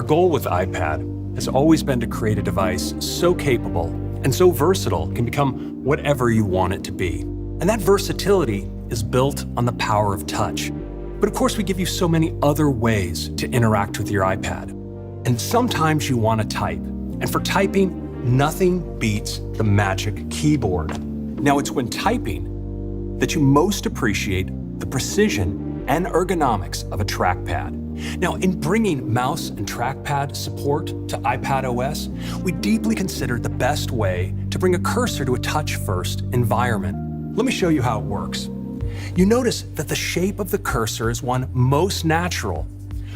goal with iPad has always been to create a device so capable and so versatile it can become whatever you want it to be. And that versatility is built on the power of touch. But of course, we give you so many other ways to interact with your iPad. And sometimes you want to type. And for typing, nothing beats the Magic Keyboard. Now, it's when typing that you most appreciate the precision and ergonomics of a trackpad. Now, in bringing mouse and trackpad support to iPad OS, we deeply considered the best way to bring a cursor to a touch-first environment. Let me show you how it works. You notice that the shape of the cursor is one most natural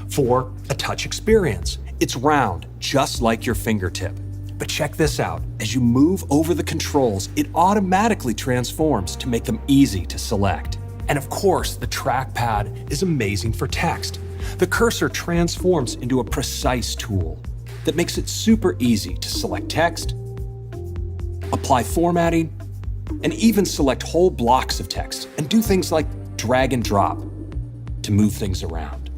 for a touch experience. It's round, just like your fingertip. But check this out. As you move over the controls, it automatically transforms to make them easy to select. And of course, the trackpad is amazing for text. The cursor transforms into a precise tool that makes it super easy to select text, apply formatting, and even select whole blocks of text and do things like drag and drop to move things around.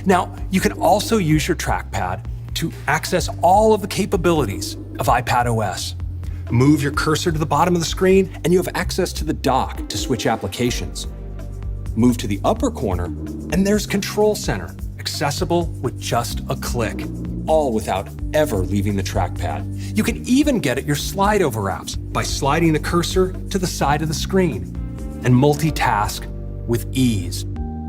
Now, you can also use your trackpad to access all of the capabilities of iPad OS. Move your cursor to the bottom of the screen and you have access to the dock to switch applications. Move to the upper corner and there's Control Center, accessible with just a click, all without ever leaving the trackpad. You can even get at your slide over apps by sliding the cursor to the side of the screen and multitask with ease.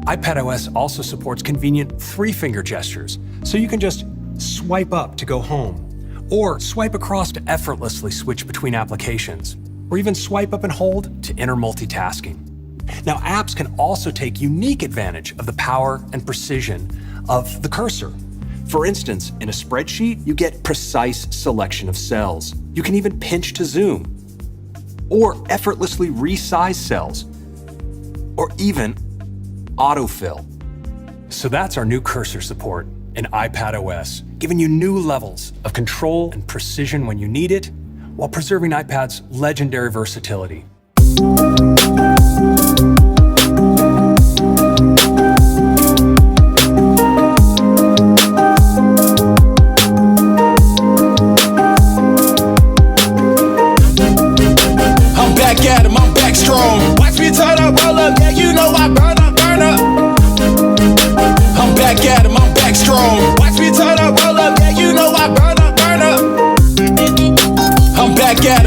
iPad OS also supports convenient three-finger gestures, so you can just swipe up to go home, or swipe across to effortlessly switch between applications, or even swipe up and hold to enter multitasking. Now, apps can also take unique advantage of the power and precision of the cursor. For instance, in a spreadsheet, you get precise selection of cells. You can even pinch to zoom, or effortlessly resize cells, or even autofill. So that's our new cursor support in iPad OS, giving you new levels of control and precision when you need it, while preserving iPad's legendary versatility. I'm back at 'em, I'm back strong. Watch me turn up, roll up, yeah, you know I burn up, burn up. I'm back at 'em, I'm back strong. Watch me turn up, roll up, yeah, you know I burn up, burn up. I'm back at 'em.